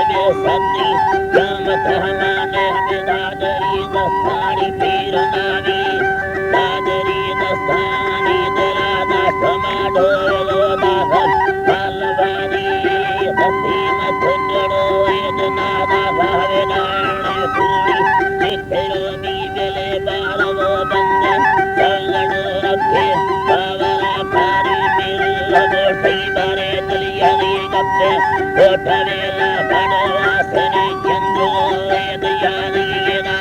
में सन्नी जामत हमाने हमें दादरी दस्तानी पीर नावी दादरी दस्तानी दला दास्तमा ढोलो दाहर बालवानी हसीम थुंजड़ो वेदना दा भावे नाने सूरी निखेरो बीजले बालवो बंदे संगड़ो रखे बावरा पारी मिल सही बारे दलिया दी गप्पे कोठवेला बड़वासने चंदो वेदयालीना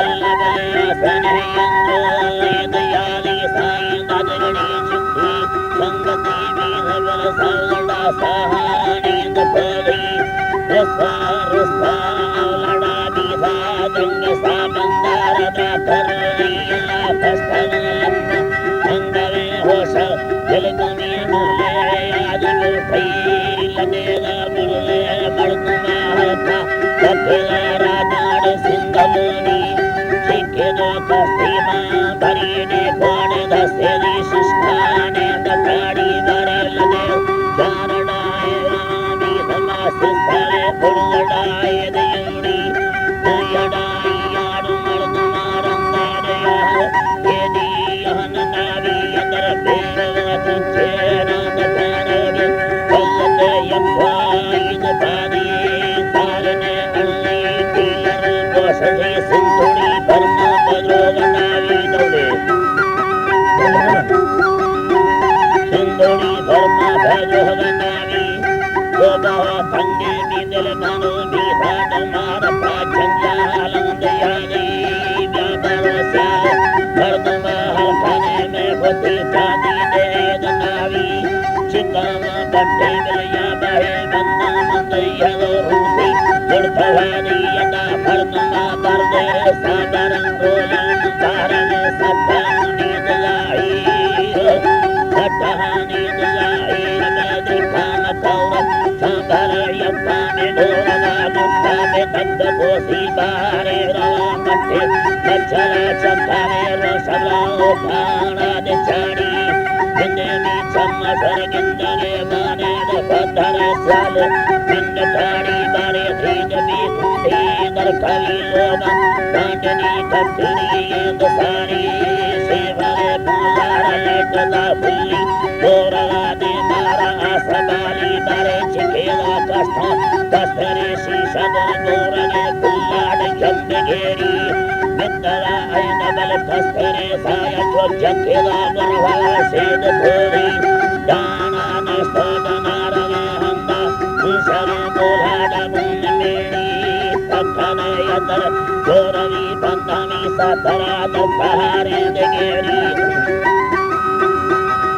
वल्लभयासने यंदो वेदयाली साई दादरणी चित्ती संगति वीरवल सवड़ा सहानी दफली रसा रसा लड़ा दीधा दंग सा बंदार दा करलीला फस्तन लम्ब अंगवे होश दिल कमी मुले आज मुठई लगेगा मुले बड़कुमा था कपिला राधाड़ सिंधमुनी सिखे दो कस्तीमा भरी ने कोण दसेरी शिष्टाने दकाड़ी बड़े लगे चारणाए रामी समासे सारे पुड़गड़ाए दयुड़ी दयड़ाई यारू मर्दमा रंगाड़या ये दियहन नावी अगर बेरवत चेना दकाड़े पल्लते यक्वाई दपादी तारने अल्ली तीयर कोशे सिंधुड़ी बर्मा बजो नावी दौड़े सिंधुड़ी बर्मा भजो नावी गोबा भंगे निदल मनो बिहाड मार पाचंजालं दयाली व्यापार स्याल मर्दमा हलखाने में होती चांदी देद नावी चिकामा बट्टे मिलया बहे बन्ना मंदैया रूसी जुड़भवानी यदा मर्दमा बरदे सादरं गोलन तारन सत्तानी दलाई सत्तानी दलाई रमेदी खाम कौरत सांभर यप्पा में ढोलना मुक्ता में दग्ध कोसी बारे रवा मट्टे मच्छरा चक्कावे रसला उठाना दिचाड़ी बिंदनी चम्मसर गिंदने माने दफधर साल बिंद थाड़ी बारे धीज भी कुंधी दर कवि लोगा कांडनी कटनी दसारी सेवरे पुलार लेटदा फुल्ली गोरला दे मारा आसबाली बारे चिकेला कष्ट कस्तरे शीशद गोरने पुल्लाड जम्ब घेरी बिंदरा ऐन बल कस्तरे साया जो जकेला गरवा सेद थोड़ी दाना नस्तद नारगे हंदा विसरे बोलाड मुन मेरी सखन यतर गोरवी बंधनी सतरा दफहारे दगेरी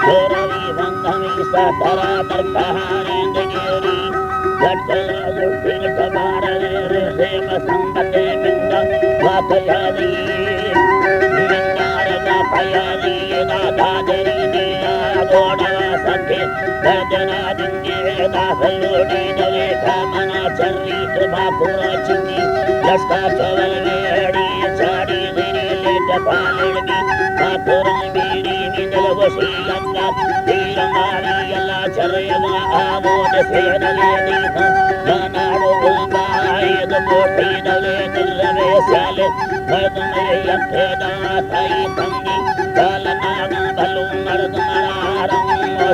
गोरवी बंधनी सतरा दफहारे दगेरी गटला लुटिल कबारले रेम संबते बिंद वापयाली बिंदार वापयाली दादादरी दिया गोड़वा सके भजना दिंगे दाखलोड़ी दले कामना चर्री कृपा पूरा चिंगी लस्का चवल वेड़ी साड़ी गिरी लेट पालड़गी कापुरं बीड़ी मिंदल वसी गंगा तीरंगारी यला चरेगा आवोद सेदले दीना नानाडो उल्बाई दमोटी दले दिलवे साले मर्दमे यखेदा थाई तंगी कालनागा भलू मर्द मरारं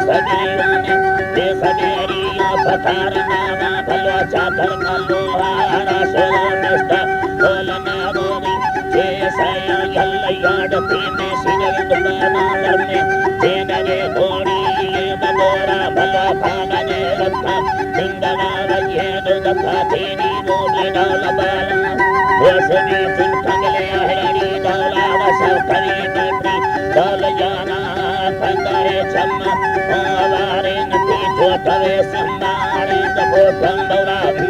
सजीवने दे सजेरी पथार नामा भलो चाकर कलो हारा सोला मिस्ता कोलना गोरी जे सया यल्लयाडती में सिनर दुबाना लड़ने तेनगे घोड़ी ये बदोरा भलो भागने रखा सिंगना वये दखा तेरी मोले डाल बाला वसने चिंतंगले हरड़ी डाला वसा करी बैठी डाल जाना पंदरे चम्मा आवारे नती छोटवे संबारे दबोटं दौराभी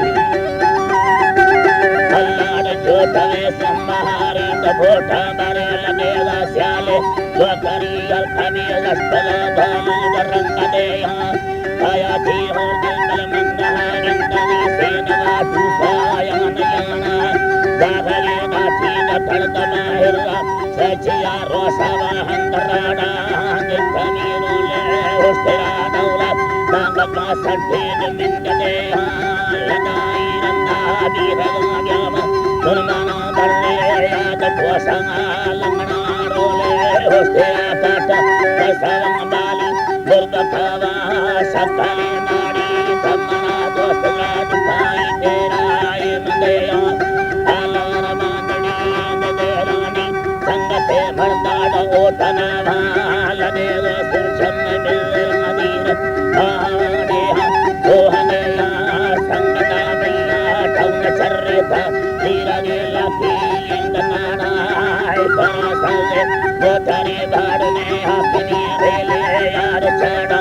अल्लाह छोटवे संबारे दबोटा बारे लगेगा स्याले स्वकरी अलखमी लस्तला भालू दरंगदे आया थी हो दिल मंदहा गिंदनी सेनवा दूसाया नयाना जागले नाची नथड़ दमाहिरा सचिया रोसावा हंदराडा निकमी रोले उस्तेरा दौला बका संठेज मिंदते लगाई रंगा बीरगा ग्याम सुरमाना बल्ले याद पोसंगा लंगना रोले होस्ते पाट कसरंग बाली दुर्ग खावा सकले नाड़ी तमना दोस्तला दुखाई तेरा मंदेया आलार मांगनी नदेरानी संगते भरदाड ओठना भालने सुरचम मिल नदीर आने सोहनया संगता मैया ठौन चर्रेता धीरगे लकी इंदनाना परसले गोतरे भाड़ने अपनी रेले यार चढ़ा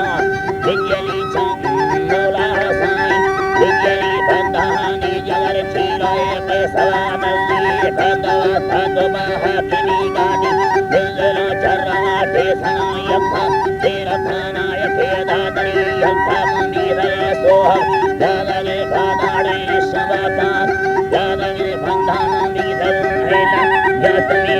बिजली चंदोला साई बिजली बंधानी जगर चीराए पैसवा मल्ली बंदवा तंदवा हकनी गानी बिजला चर्रा टेसना यक्का तेरा थानाय केदातरी यक्का मुंडीर सोह जागले भादाड़े शबता जागले बंधानी दल हेला जतनी